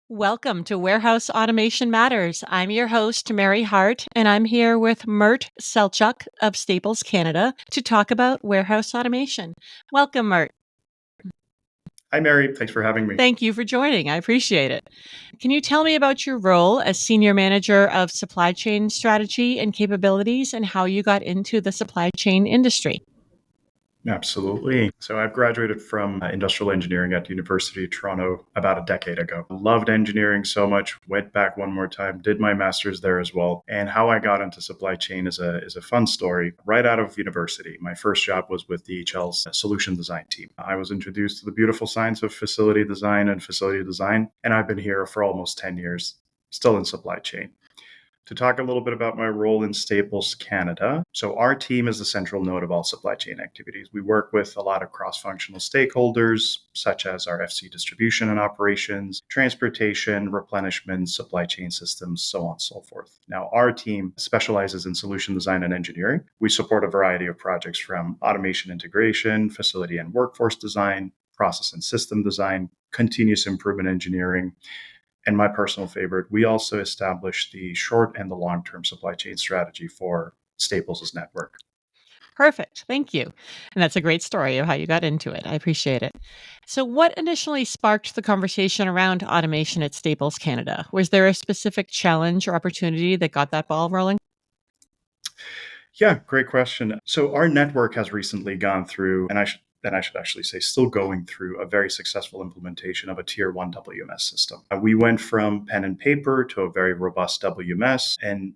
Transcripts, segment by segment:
Welcome to Warehouse Automation Matters. I'm your host, Mary Hart, and I'm here with Mert Selcuk of Staples Canada to talk about warehouse automation. Welcome, Mert. Hi, Mary. Thanks for having me. Thank you for joining. I appreciate it. Can you tell me about your role as Senior Manager of Supply Chain Strategy and Capabilities and how you got into the supply chain industry? Absolutely. So I've graduated from industrial engineering at the University of Toronto about a decade ago. Loved engineering so much, went back one more time, did my master's there as well. And how I got into supply chain is a fun story. Right out of university, my first job was with DHL's solution design team. I was introduced to the beautiful science of facility design, and I've been here for almost 10 years, still in supply chain. To talk a little bit about my role in Staples Canada. So, our team is the central node of all supply chain activities. We work with a lot of cross functional stakeholders, such as our FC distribution and operations, transportation, replenishment, supply chain systems, so on and so forth. Now, our team specializes in solution design and engineering. We support a variety of projects from automation integration, facility and workforce design, process and system design, continuous improvement engineering, and my personal favorite, we also established the short and the long term supply chain strategy for Staples' network. Perfect. Thank you. And that's a great story of how you got into it. I appreciate it. So, what initially sparked the conversation around automation at Staples Canada? Was there a specific challenge or opportunity that got that ball rolling? Yeah, great question. So our network has recently gone through, and I should actually say, still going through a very successful implementation of a tier one WMS system. We went from pen and paper to a very robust WMS, and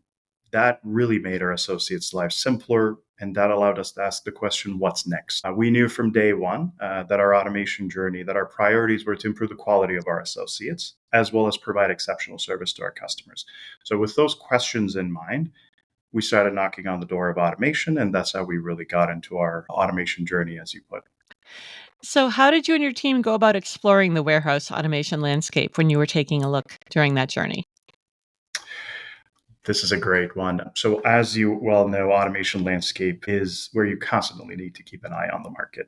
that really made our associates' lives simpler. And that allowed us to ask the question, what's next? We knew from day one that our automation journey, that our priorities were to improve the quality of our associates, as well as provide exceptional service to our customers. So with those questions in mind, we started knocking on the door of automation, and that's how we really got into our automation journey, as you put. So, how did you and your team go about exploring the warehouse automation landscape when you were taking a look during that journey? This is a great one. So, as you well know, automation landscape is where you constantly need to keep an eye on the market.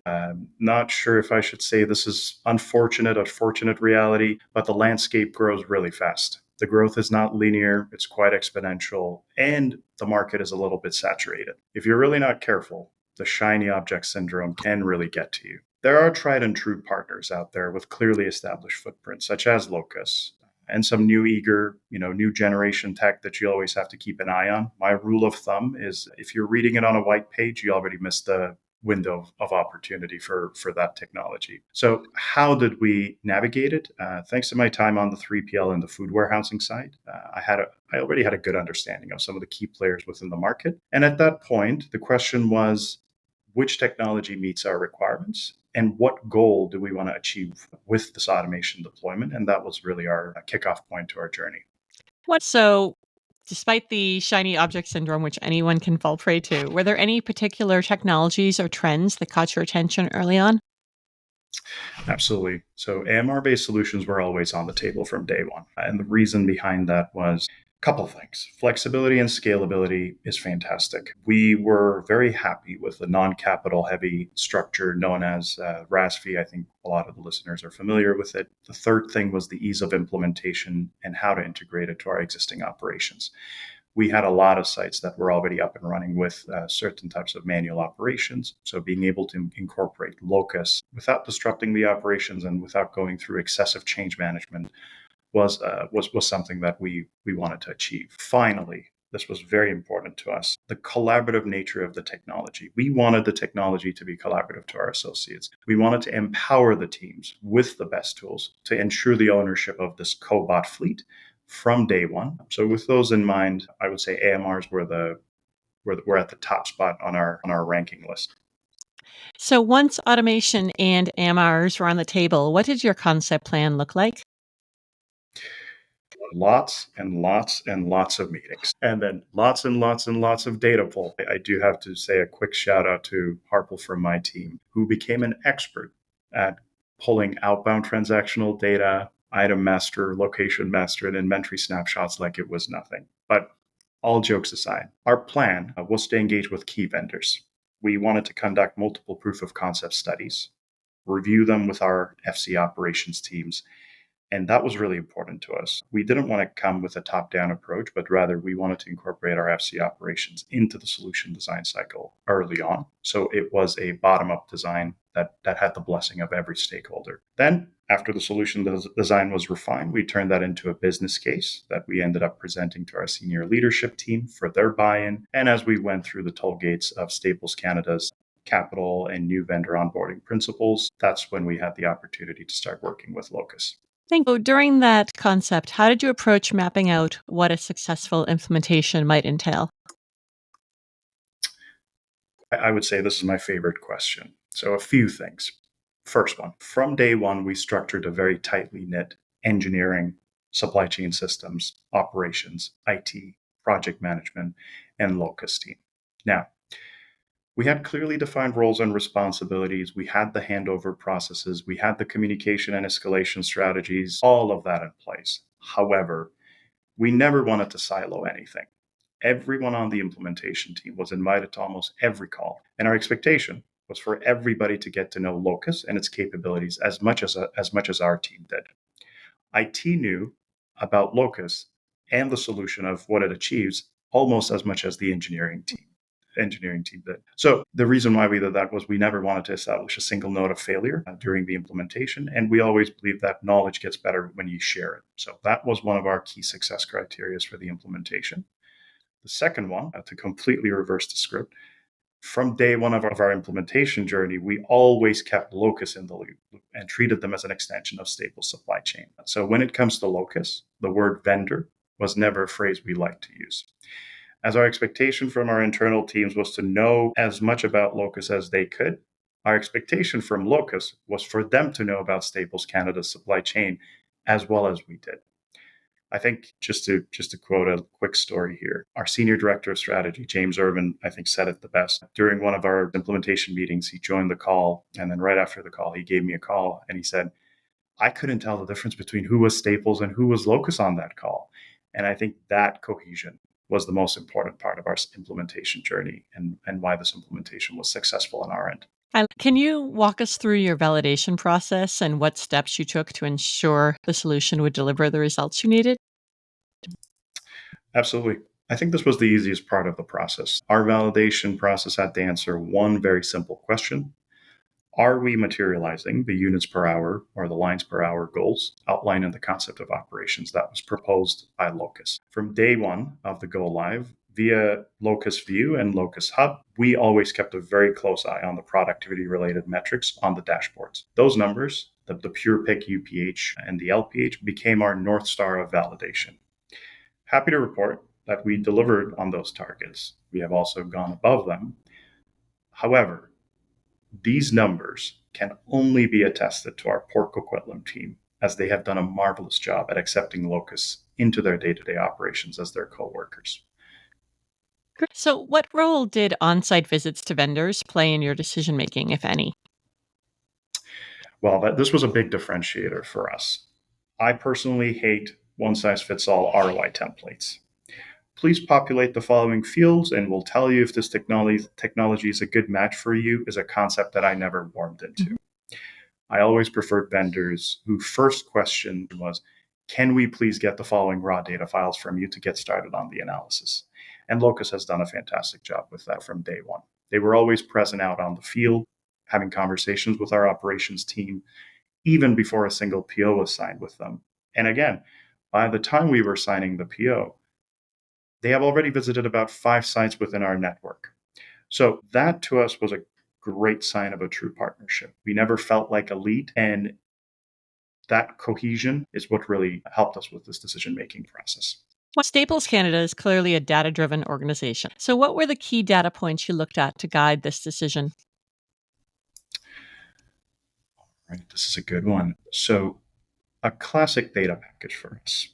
Not sure if I should say this is unfortunate or fortunate reality, but the landscape grows really fast. The growth is not linear, it's quite exponential, and the market is a little bit saturated. If you're really not careful, the shiny object syndrome can really get to you. There are tried and true partners out there with clearly established footprints, such as Locus, and some new generation tech that you always have to keep an eye on. My rule of thumb is if you're reading it on a white page, you already missed the window of opportunity for that technology. So how did we navigate it? Thanks to my time on the 3PL and the food warehousing side, I already had a good understanding of some of the key players within the market. And at that point, the question was, which technology meets our requirements and what goal do we want to achieve with this automation deployment? And that was really our kickoff point to our journey. So, despite the shiny object syndrome, which anyone can fall prey to, were there any particular technologies or trends that caught your attention early on? Absolutely. So AMR based solutions were always on the table from day one. And the reason behind that was a couple things. Flexibility and scalability is fantastic. We were very happy with the non capital heavy structure known as RASFI. I think a lot of the listeners are familiar with it. The third thing was the ease of implementation and how to integrate it to our existing operations. We had a lot of sites that were already up and running with certain types of manual operations. So being able to incorporate Locus without disrupting the operations and without going through excessive change management was something that we wanted to achieve. Finally, this was very important to us. The collaborative nature of the technology. We wanted the technology to be collaborative to our associates. We wanted to empower the teams with the best tools to ensure the ownership of this cobot fleet from day one. So with those in mind, I would say AMRs were at the top spot on our ranking list. So, once automation and AMRs were on the table, what did your concept plan look like? Lots and lots and lots of meetings, and then lots and lots and lots of data pull. I do have to say a quick shout out to Harple from my team, who became an expert at pulling outbound transactional data, item master, location master, and inventory snapshots like it was nothing. But all jokes aside, our plan was to engage with key vendors. We wanted to conduct multiple proof of concept studies, review them with our FC operations teams, And that was really important to us. We didn't want to come with a top-down approach, but rather we wanted to incorporate our FC operations into the solution design cycle early on. So it was a bottom-up design that had the blessing of every stakeholder. Then, after the solution design was refined, we turned that into a business case that we ended up presenting to our senior leadership team for their buy-in. And as we went through the toll gates of Staples Canada's capital and new vendor onboarding principles, that's when we had the opportunity to start working with Locus. Thank you. During that concept, how did you approach mapping out what a successful implementation might entail? I would say this is my favorite question. So, a few things. First one, from day one, we structured a very tightly knit engineering, supply chain systems, operations, IT, project management, and Locus team. Now, we had clearly defined roles and responsibilities. We had the handover processes. We had the communication and escalation strategies, all of that in place. However, we never wanted to silo anything. Everyone on the implementation team was invited to almost every call. And our expectation was for everybody to get to know Locus and its capabilities as much as our team did. IT knew about Locus and the solution of what it achieves almost as much as the engineering team did. So the reason why we did that was we never wanted to establish a single note of failure during the implementation. And we always believe that knowledge gets better when you share it. So that was one of our key success criteria for the implementation. The second one, to completely reverse the script, from day one of our implementation journey, we always kept Locus in the loop and treated them as an extension of Staples supply chain. So when it comes to Locus, the word vendor was never a phrase we like to use. As our expectation from our internal teams was to know as much about Locus as they could, our expectation from Locus was for them to know about Staples Canada's supply chain as well as we did. I think just to quote a quick story here, our senior director of strategy, James Irvin, I think said it the best. During one of our implementation meetings, he joined the call. And then right after the call, he gave me a call and he said, I couldn't tell the difference between who was Staples and who was Locus on that call. And I think that cohesion was the most important part of our implementation journey and why this implementation was successful on our end. Can you walk us through your validation process and what steps you took to ensure the solution would deliver the results you needed? Absolutely. I think this was the easiest part of the process. Our validation process had to answer one very simple question. Are we materializing the units per hour or the lines per hour goals outlined in the concept of operations that was proposed by Locus? From day one of the go live, via Locus View and Locus Hub, we always kept a very close eye on the productivity related metrics on the dashboards. Those numbers, the pure pick UPH and the LPH, became our North Star of validation. Happy to report that we delivered on those targets. We have also gone above them. However, these numbers can only be attested to our Port Coquitlam team, as they have done a marvelous job at accepting Locus into their day-to-day operations as their co-workers. So, what role did on-site visits to vendors play in your decision-making, if any? Well, this was a big differentiator for us. I personally hate one-size-fits-all ROI templates. Please populate the following fields and we'll tell you if this technology is a good match for you is a concept that I never warmed into. I always preferred vendors whose first question was, can we please get the following raw data files from you to get started on the analysis? And Locus has done a fantastic job with that from day one. They were always present out on the field, having conversations with our operations team, even before a single PO was signed with them. And again, by the time we were signing the PO, they have already visited about 5 sites within our network. So that to us was a great sign of a true partnership. We never felt like a lead, and that cohesion is what really helped us with this decision-making process. Staples Canada is clearly a data-driven organization. So what were the key data points you looked at to guide this decision? Right, this is a good one. So a classic data package for us.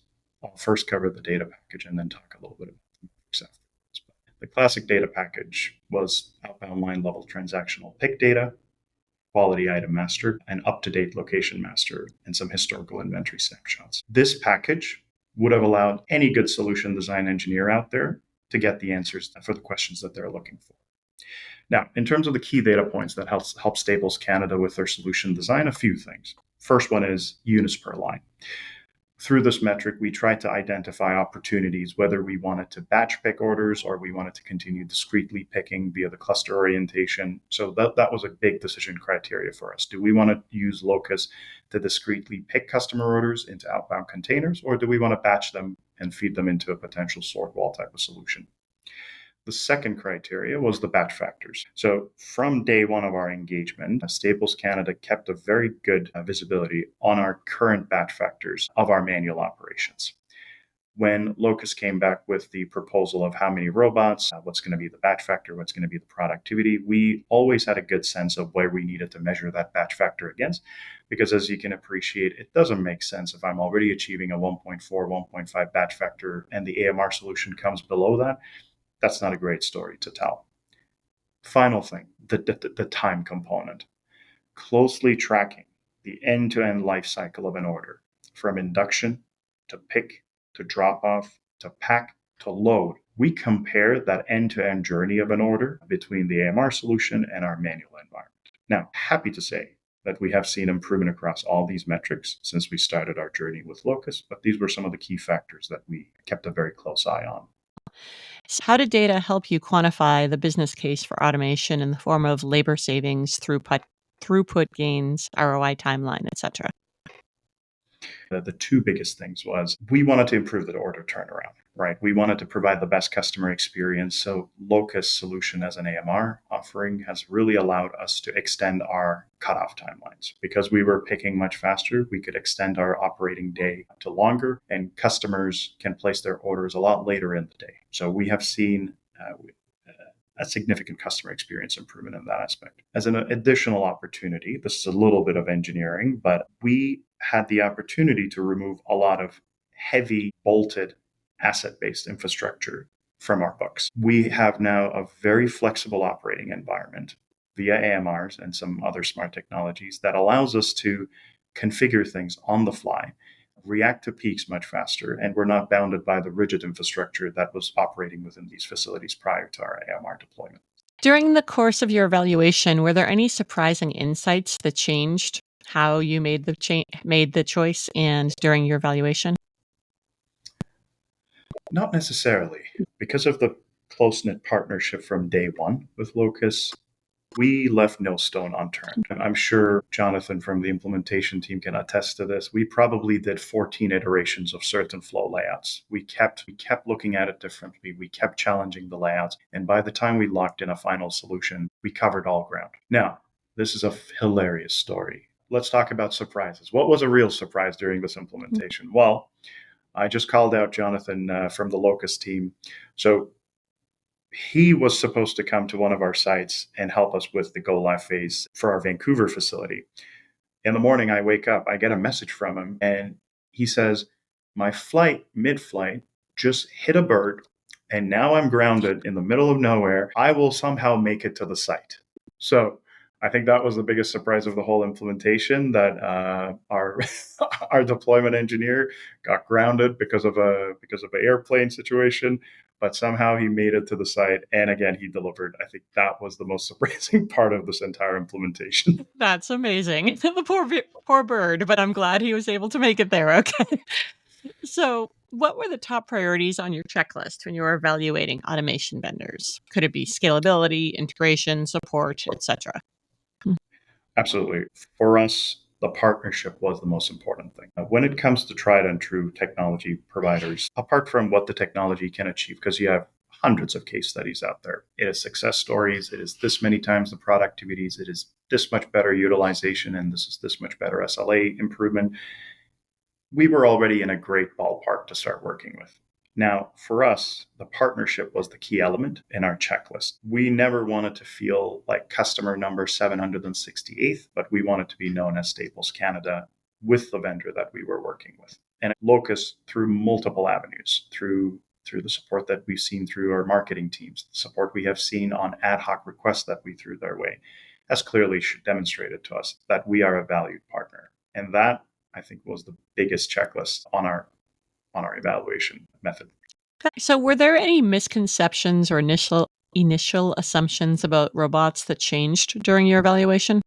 I'll first cover the data package and then talk a little bit about the metrics afterwards. But the classic data package was outbound line level transactional pick data, quality item master, and up-to-date location master, and some historical inventory snapshots. This package would have allowed any good solution design engineer out there to get the answers for the questions that they're looking for. Now, in terms of the key data points that help Staples Canada with their solution design, a few things. First one is units per line. Through this metric, we tried to identify opportunities, whether we wanted to batch pick orders or we wanted to continue discretely picking via the cluster orientation. So that was a big decision criteria for us. Do we want to use Locus to discretely pick customer orders into outbound containers, or do we want to batch them and feed them into a potential sort wall type of solution? The second criteria was the batch factors. So from day one of our engagement, Staples Canada kept a very good visibility on our current batch factors of our manual operations. When Locus came back with the proposal of how many robots, what's going to be the batch factor, what's going to be the productivity, we always had a good sense of where we needed to measure that batch factor against. Because as you can appreciate, it doesn't make sense if I'm already achieving a 1.4, 1.5 batch factor and the AMR solution comes below that. That's not a great story to tell. Final thing, the time component. Closely tracking the end-to-end life cycle of an order, from induction to pick to drop off to pack to load. We compare that end-to-end journey of an order between the AMR solution and our manual environment. Now, happy to say that we have seen improvement across all these metrics since we started our journey with Locus, but these were some of the key factors that we kept a very close eye on. So how did data help you quantify the business case for automation in the form of labor savings, throughput gains, ROI timeline, etc.? The two biggest things was we wanted to improve the order turnaround, right? We wanted to provide the best customer experience. So Locus solution as an AMR offering has really allowed us to extend our cutoff timelines. Because we were picking much faster, we could extend our operating day to longer, and customers can place their orders a lot later in the day. So we have seen a significant customer experience improvement in that aspect. As an additional opportunity, this is a little bit of engineering, but we had the opportunity to remove a lot of heavy bolted asset-based infrastructure from our books. We have now a very flexible operating environment via AMRs and some other smart technologies that allows us to configure things on the fly, react to peaks much faster, and we're not bounded by the rigid infrastructure that was operating within these facilities prior to our AMR deployment. During the course of your evaluation, were there any surprising insights that changed how you made the choice and during your evaluation? Not necessarily. Because of the close-knit partnership from day one with Locus, we left no stone unturned. I'm sure Jonathan from the implementation team can attest to this. We probably did 14 iterations of certain flow layouts. We kept looking at it differently. We kept challenging the layouts. And by the time we locked in a final solution, we covered all ground. Now, this is a hilarious story. Let's talk about surprises. What was a real surprise during this implementation? Well, I just called out Jonathan from the Locus team. So he was supposed to come to one of our sites and help us with the go live phase for our Vancouver facility. In the morning, I wake up, I get a message from him, and he says, my flight, mid-flight, just hit a bird, and now I'm grounded in the middle of nowhere. I will somehow make it to the site. So I think that was the biggest surprise of the whole implementation, that our our deployment engineer got grounded because of an airplane situation, but somehow he made it to the site, and again he delivered. I think that was the most surprising part of this entire implementation. That's amazing. The poor bird, but I'm glad he was able to make it there. Okay. So, what were the top priorities on your checklist when you were evaluating automation vendors? Could it be scalability, integration, support, etc.? Absolutely. For us, the partnership was the most important thing. When it comes to tried and true technology providers, apart from what the technology can achieve, because you have hundreds of case studies out there, it is success stories, it is this many times the productivities, it is this much better utilization, and this is this much better SLA improvement. We were already in a great ballpark to start working with. Now, for us, the partnership was the key element in our checklist. We never wanted to feel like customer number 768th, but we wanted to be known as Staples Canada with the vendor that we were working with. And Locus, through multiple avenues, through the support that we've seen through our marketing teams, the support we have seen on ad hoc requests that we threw their way, has clearly demonstrated to us that we are a valued partner. And that, I think, was the biggest checklist on our evaluation method. So, were there any misconceptions or initial assumptions about robots that changed during your evaluation?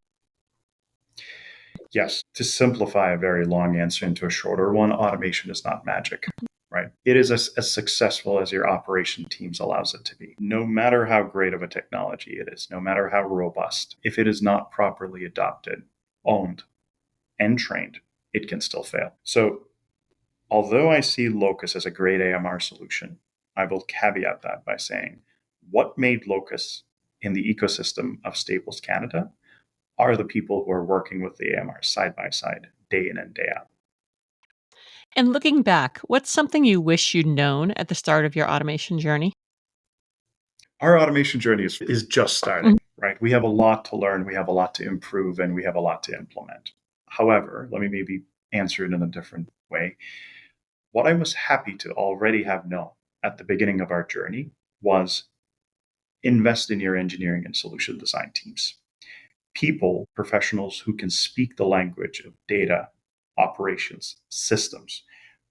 Yes, to simplify a very long answer into a shorter one, automation is not magic, right? It is as successful as your operation teams allows it to be. No matter how great of a technology it is, no matter how robust, if it is not properly adopted, owned, and trained, it can still fail. So although I see Locus as a great AMR solution, I will caveat that by saying what made Locus in the ecosystem of Staples Canada are the people who are working with the AMR side by side, day in and day out. And looking back, what's something you wish you'd known at the start of your automation journey? Our automation journey is just Mhm. starting, right? We have a lot to learn, we have a lot to improve, and we have a lot to implement. However, let me maybe answer it in a different way. What I was happy to already have known at the beginning of our journey was invest in your engineering and solution design teams. People, professionals who can speak the language of data, operations, systems,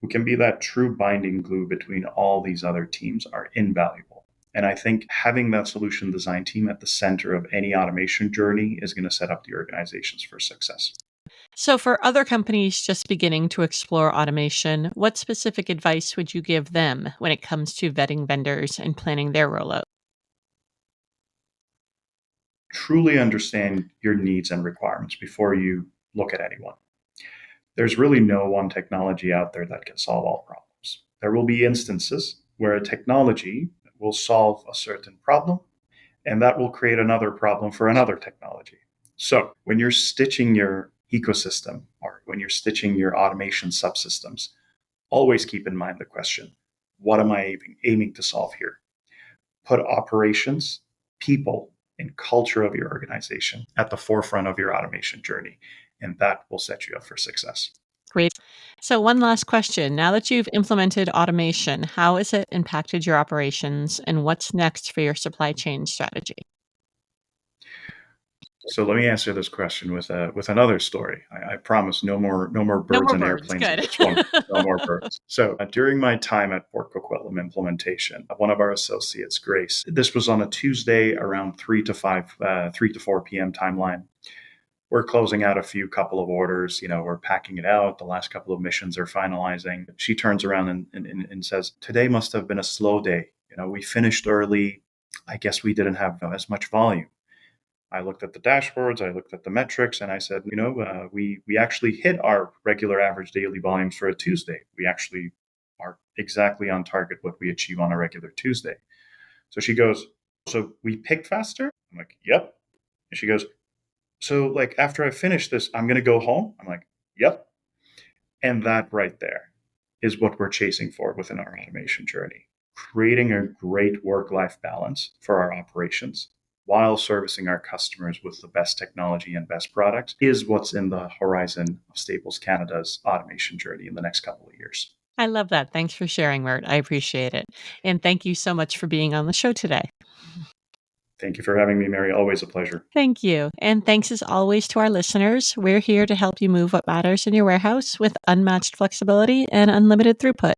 who can be that true binding glue between all these other teams are invaluable. And I think having that solution design team at the center of any automation journey is going to set up the organizations for success. So, for other companies just beginning to explore automation, what specific advice would you give them when it comes to vetting vendors and planning their rollout? Truly understand your needs and requirements before you look at anyone. There's really no one technology out there that can solve all problems. There will be instances where a technology will solve a certain problem, and that will create another problem for another technology. So, when you're stitching your ecosystem or when you're stitching your automation subsystems, always keep in mind the question, what am I aiming to solve here? Put operations, people, and culture of your organization at the forefront of your automation journey, and that will set you up for success. Great. So, one last question. Now that you've implemented automation, how has it impacted your operations and what's next for your supply chain strategy? So let me answer this question with another story. I promise no more No birds more and birds. airplanes in Good. this one. No more birds. So during my time at Port Coquitlam implementation, one of our associates, Grace, this was on a Tuesday around 3 to 4 p.m. timeline. We're closing out a few couple of orders. We're packing it out. The last couple of missions are finalizing. She turns around and says, "Today must have been a slow day. We finished early. I guess we didn't have as much volume." I looked at the dashboards, I looked at the metrics, and I said, we actually hit our regular average daily volumes for a Tuesday. We actually are exactly on target what we achieve on a regular Tuesday. So she goes, "So we picked faster?" I'm like, "Yep." And she goes, "So like after I finish this, I'm gonna go home?" I'm like, "Yep." And that right there is what we're chasing for within our automation journey, creating a great work life balance for our operations while servicing our customers with the best technology and best products is what's in the horizon of Staples Canada's automation journey in the next couple of years. I love that. Thanks for sharing, Mert. I appreciate it. And thank you so much for being on the show today. Thank you for having me, Mary. Always a pleasure. Thank you. And thanks as always to our listeners. We're here to help you move what matters in your warehouse with unmatched flexibility and unlimited throughput.